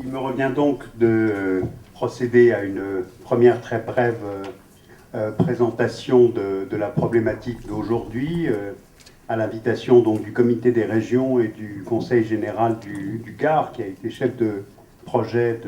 Il me revient donc de procéder à une première très brève présentation de la problématique d'aujourd'hui, à l'invitation donc du Comité des régions et du Conseil général du Gard, qui a été chef de projet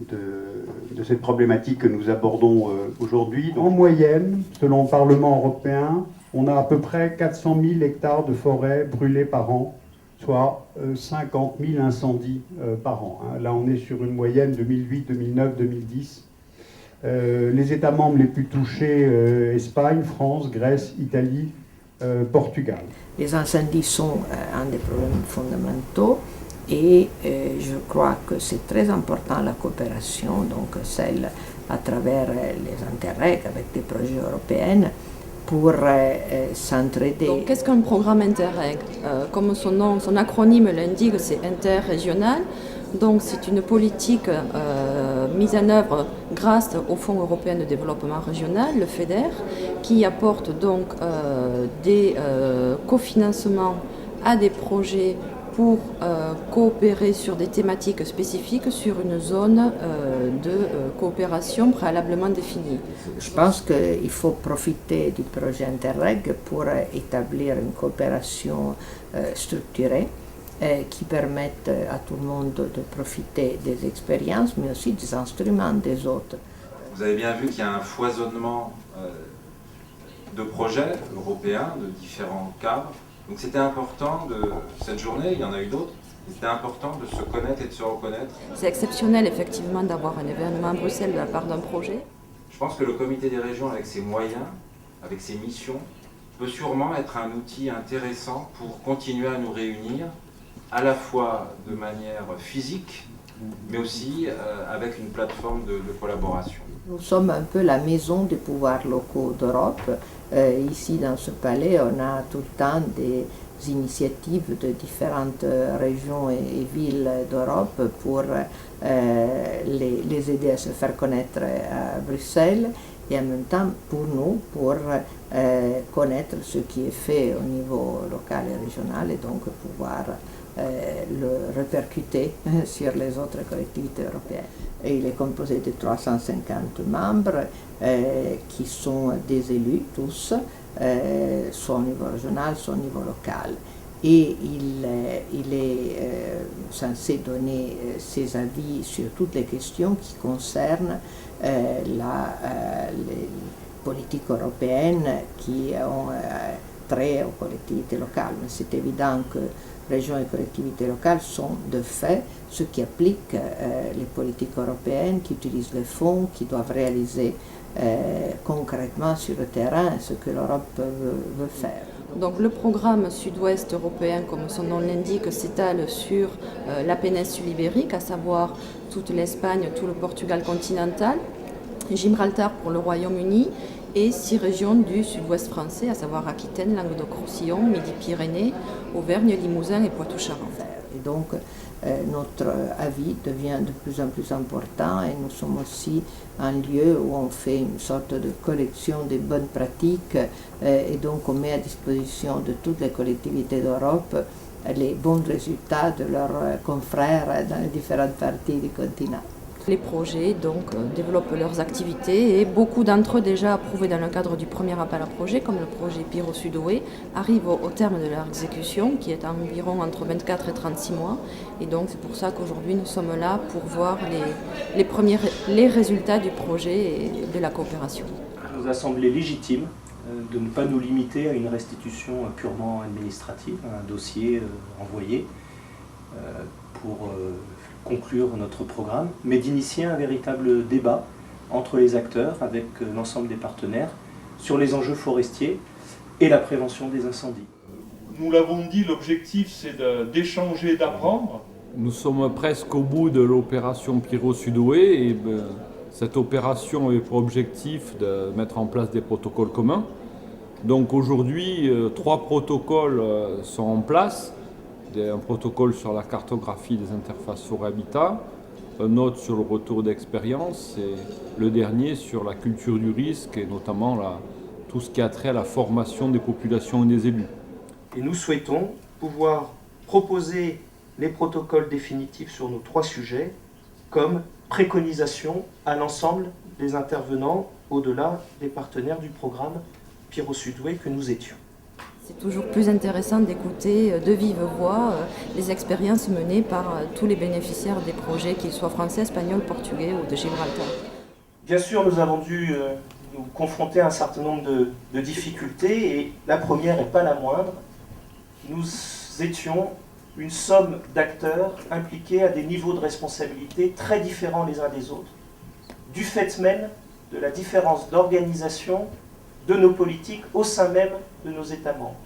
de cette problématique que nous abordons aujourd'hui. En moyenne, selon le Parlement européen, on a à peu près 400 000 hectares de forêt brûlés par an, soit 50 000 incendies par an. Là, on est sur une moyenne 2008, 2009, 2010. Les États membres les plus touchés, Espagne, France, Grèce, Italie, Portugal. Les incendies sont un des problèmes fondamentaux et je crois que c'est très important la coopération, donc celle à travers les Interreg avec des projets européens, pour s'entraider. Donc, qu'est-ce qu'un programme Interreg? Comme son acronyme l'indique, c'est interrégional. Donc, c'est une politique mise en œuvre grâce au Fonds européen de développement régional, le FEDER, qui apporte donc des cofinancements à des projets pour coopérer sur des thématiques spécifiques sur une zone de coopération préalablement définie. Je pense qu'il faut profiter du projet Interreg pour établir une coopération structurée qui permette à tout le monde de profiter des expériences, mais aussi des instruments des autres. Vous avez bien vu qu'il y a un foisonnement de projets européens, de différents cadres. Donc c'était important de cette journée, il y en a eu d'autres, c'était important de se connaître et de se reconnaître. C'est exceptionnel effectivement d'avoir un événement à Bruxelles de la part d'un projet. Je pense que le comité des régions, avec ses moyens, avec ses missions, peut sûrement être un outil intéressant pour continuer à nous réunir, à la fois de manière physique, mais aussi avec une plateforme de collaboration. Nous sommes un peu la maison des pouvoirs locaux d'Europe. Ici, dans ce palais, on a tout le temps des initiatives de différentes régions et villes d'Europe pour les aider à se faire connaître à Bruxelles et en même temps pour nous, pour connaître ce qui est fait au niveau local et régional et donc pouvoir le répercuter sur les autres collectivités européennes. Et il est composé de 350 membres qui sont des élus tous, soit au niveau régional, soit au niveau local. Et il est censé donner ses avis sur toutes les questions qui concernent les politiques européennes qui ont trait aux collectivités locales. Mais c'est évident que régions et collectivités locales sont de fait ceux qui appliquent les politiques européennes, qui utilisent les fonds, qui doivent réaliser concrètement sur le terrain ce que l'Europe veut faire. Donc le programme sud-ouest européen, comme son nom l'indique, s'étale sur la péninsule ibérique, à savoir toute l'Espagne, tout le Portugal continental, Gibraltar pour le Royaume-Uni et 6 régions du sud-ouest français, à savoir Aquitaine, Languedoc-Roussillon, Midi-Pyrénées, Auvergne, Limousin et Poitou-Charentes. Et donc notre avis devient de plus en plus important et nous sommes aussi un lieu où on fait une sorte de collection des bonnes pratiques et donc on met à disposition de toutes les collectivités d'Europe les bons résultats de leurs confrères dans les différentes parties du continent. Les projets donc développent leurs activités et beaucoup d'entre eux déjà approuvés dans le cadre du premier appel à projet, comme le projet Piro Sud-Ouest, arrivent au terme de leur exécution qui est environ entre 24 et 36 mois. Et donc c'est pour ça qu'aujourd'hui nous sommes là pour voir les résultats du projet et de la coopération. Il nous a semblé légitime de ne pas nous limiter à une restitution purement administrative, un dossier envoyé pour conclure notre programme, mais d'initier un véritable débat entre les acteurs, avec l'ensemble des partenaires, sur les enjeux forestiers et la prévention des incendies. Nous l'avons dit, l'objectif c'est d'échanger, d'apprendre. Nous sommes presque au bout de l'opération Piro Sud-Ouest et cette opération avait pour objectif de mettre en place des protocoles communs. Donc aujourd'hui, 3 protocoles sont en place. Un protocole sur la cartographie des interfaces forêt-habitat, un autre sur le retour d'expérience et le dernier sur la culture du risque et notamment tout ce qui a trait à la formation des populations et des élus. Et nous souhaitons pouvoir proposer les protocoles définitifs sur nos 3 sujets comme préconisation à l'ensemble des intervenants au-delà des partenaires du programme Pirot Sudoué que nous étions. C'est toujours plus intéressant d'écouter de vive voix les expériences menées par tous les bénéficiaires des projets, qu'ils soient français, espagnols, portugais ou de Gibraltar. Bien sûr, nous avons dû nous confronter à un certain nombre de difficultés, et la première et pas la moindre, nous étions une somme d'acteurs impliqués à des niveaux de responsabilité très différents les uns des autres, du fait même de la différence d'organisation de nos politiques au sein même de nos États membres.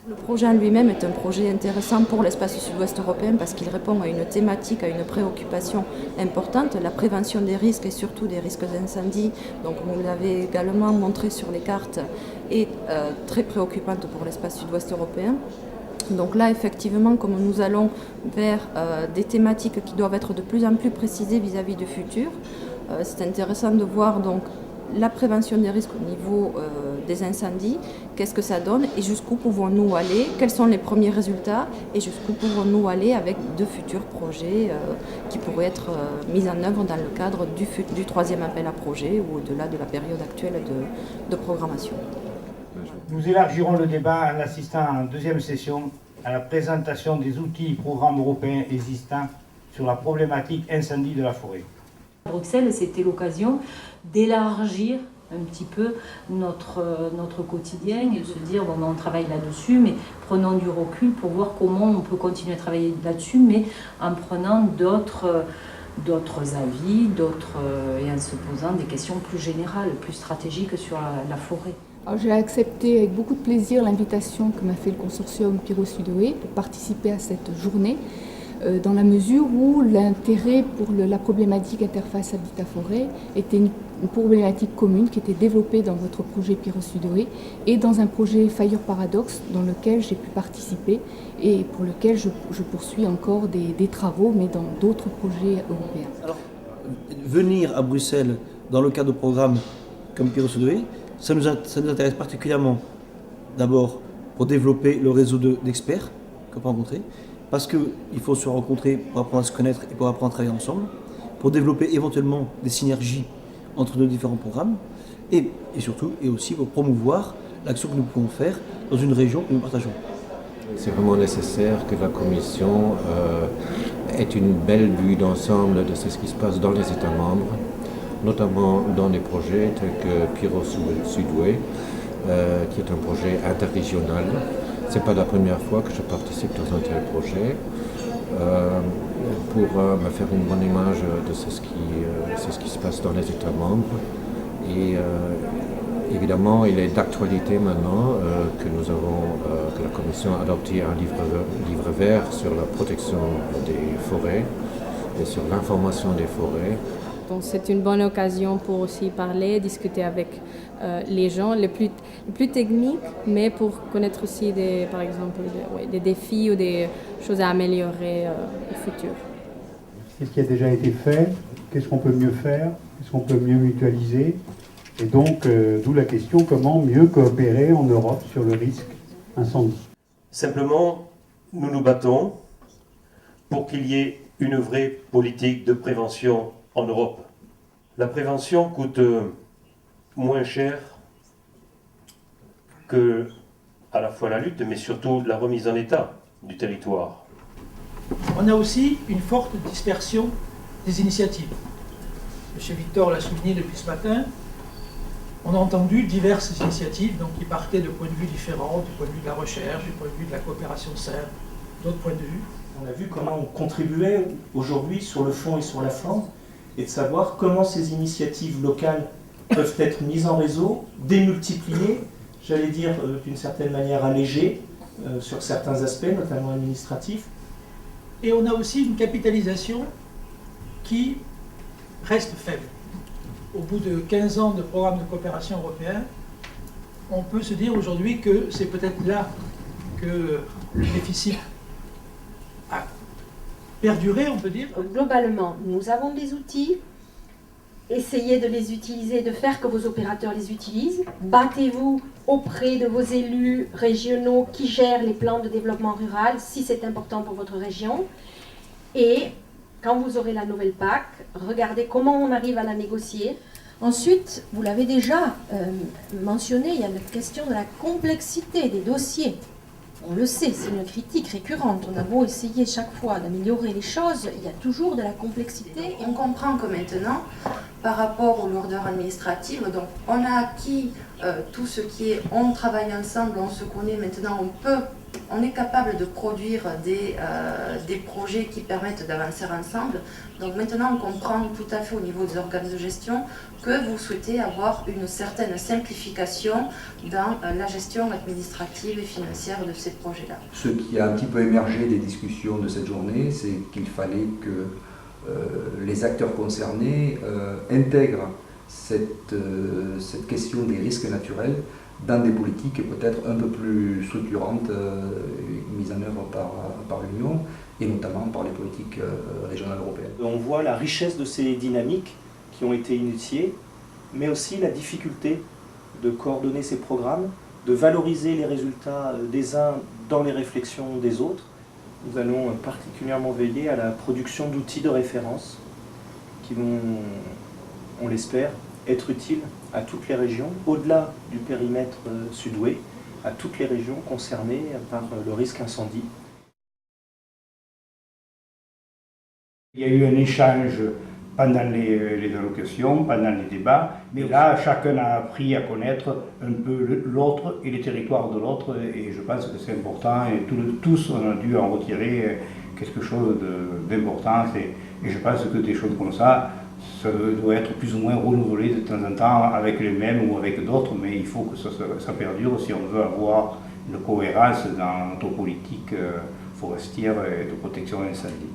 Le projet en lui-même est un projet intéressant pour l'espace sud-ouest européen parce qu'il répond à une thématique, à une préoccupation importante, la prévention des risques et surtout des risques d'incendie. Donc vous l'avez également montré sur les cartes, est très préoccupante pour l'espace sud-ouest européen. Donc là, effectivement, comme nous allons vers des thématiques qui doivent être de plus en plus précisées vis-à-vis du futur, c'est intéressant de voir donc la prévention des risques au niveau des incendies, qu'est-ce que ça donne et jusqu'où pouvons-nous aller, quels sont les premiers résultats et jusqu'où pouvons-nous aller avec de futurs projets qui pourraient être mis en œuvre dans le cadre du troisième appel à projet ou au-delà de la période actuelle de programmation. Nous élargirons le débat en assistant en deuxième session à la présentation des outils et programmes européens existants sur la problématique incendie de la forêt. Bruxelles, c'était l'occasion d'élargir un petit peu notre quotidien et de se dire, bon, on travaille là-dessus, mais prenons du recul pour voir comment on peut continuer à travailler là-dessus, mais en prenant d'autres avis, et en se posant des questions plus générales, plus stratégiques sur la forêt. J'ai accepté avec beaucoup de plaisir l'invitation que m'a fait le consortium Pirot Sudoué pour participer à cette journée, dans la mesure où l'intérêt pour la problématique interface habitat-forêt était une problématique commune qui était développée dans votre projet Pirot Sudoué et dans un projet Fire Paradox dans lequel j'ai pu participer et pour lequel je poursuis encore des travaux, mais dans d'autres projets européens. Alors, venir à Bruxelles dans le cadre de programmes comme Pirot Sudoué, ça nous intéresse particulièrement, d'abord pour développer le réseau d'experts qu'on peut rencontrer, parce qu'il faut se rencontrer pour apprendre à se connaître et pour apprendre à travailler ensemble, pour développer éventuellement des synergies entre nos différents programmes, et surtout, et aussi pour promouvoir l'action que nous pouvons faire dans une région que nous partageons. C'est vraiment nécessaire que la Commission ait une belle vue d'ensemble de ce qui se passe dans les États membres, notamment dans des projets tels que Pirot Sudoué, qui est un projet interrégional. Ce n'est pas la première fois que je participe dans un tel projet. Pour me faire une bonne image de ce qui se passe dans les États membres. Et évidemment, il est d'actualité maintenant que la Commission a adopté un livre vert sur la protection des forêts et sur l'information des forêts. Donc c'est une bonne occasion pour aussi parler, discuter avec les gens les plus techniques, mais pour connaître aussi par exemple des défis ou des choses à améliorer au futur. Qu'est-ce qui a déjà été fait? Qu'est-ce qu'on peut mieux faire? Qu'est-ce qu'on peut mieux mutualiser? Et donc, d'où la question, comment mieux coopérer en Europe sur le risque incendie? Simplement, nous nous battons pour qu'il y ait une vraie politique de prévention en Europe. La prévention coûte moins cher que à la fois la lutte, mais surtout la remise en état du territoire. On a aussi une forte dispersion des initiatives. M. Victor l'a souligné depuis ce matin. On a entendu diverses initiatives donc, qui partaient de points de vue différents, du point de vue de la recherche, du point de vue de la coopération CERN, d'autres points de vue. On a vu comment on contribuait aujourd'hui sur le fond et sur la forme, et de savoir comment ces initiatives locales peuvent être mises en réseau, démultipliées, j'allais dire d'une certaine manière allégées, sur certains aspects, notamment administratifs. Et on a aussi une capitalisation qui reste faible. Au bout de 15 ans de programme de coopération européen, on peut se dire aujourd'hui que c'est peut-être là que le déficit a perduré, on peut dire. Globalement, nous avons des outils, essayez de les utiliser, de faire que vos opérateurs les utilisent. Battez-vous auprès de vos élus régionaux qui gèrent les plans de développement rural, si c'est important pour votre région. Et quand vous aurez la nouvelle PAC, regardez comment on arrive à la négocier. Ensuite, vous l'avez déjà mentionné, il y a la question de la complexité des dossiers. On le sait, c'est une critique récurrente. On a beau essayer chaque fois d'améliorer les choses, il y a toujours de la complexité. Et on comprend que maintenant, par rapport aux lourdeurs administratives, donc on a acquis tout ce qui est on travaille ensemble, on se connaît maintenant, on est capable de produire des projets qui permettent d'avancer ensemble. Donc maintenant on comprend tout à fait au niveau des organes de gestion que vous souhaitez avoir une certaine simplification dans la gestion administrative et financière de ces projets-là. Ce qui a un petit peu émergé des discussions de cette journée, c'est qu'il fallait que les acteurs concernés intègrent cette question des risques naturels dans des politiques peut-être un peu plus structurantes mises en œuvre par l'Union et notamment par les politiques régionales européennes. On voit la richesse de ces dynamiques qui ont été initiées, mais aussi la difficulté de coordonner ces programmes, de valoriser les résultats des uns dans les réflexions des autres. Nous allons particulièrement veiller à la production d'outils de référence qui vont, on l'espère, être utiles à toutes les régions, au-delà du périmètre sud-ouest, à toutes les régions concernées par le risque incendie. Il y a eu un échange pendant les allocations, pendant les débats, mais là, chacun a appris à connaître un peu l'autre et les territoires de l'autre, et je pense que c'est important, et tous on a dû en retirer quelque chose d'important, et je pense que des choses comme ça doit être plus ou moins renouvelé de temps en temps avec les mêmes ou avec d'autres, mais il faut que ça perdure si on veut avoir une cohérence dans notre politique forestière et de protection incendie.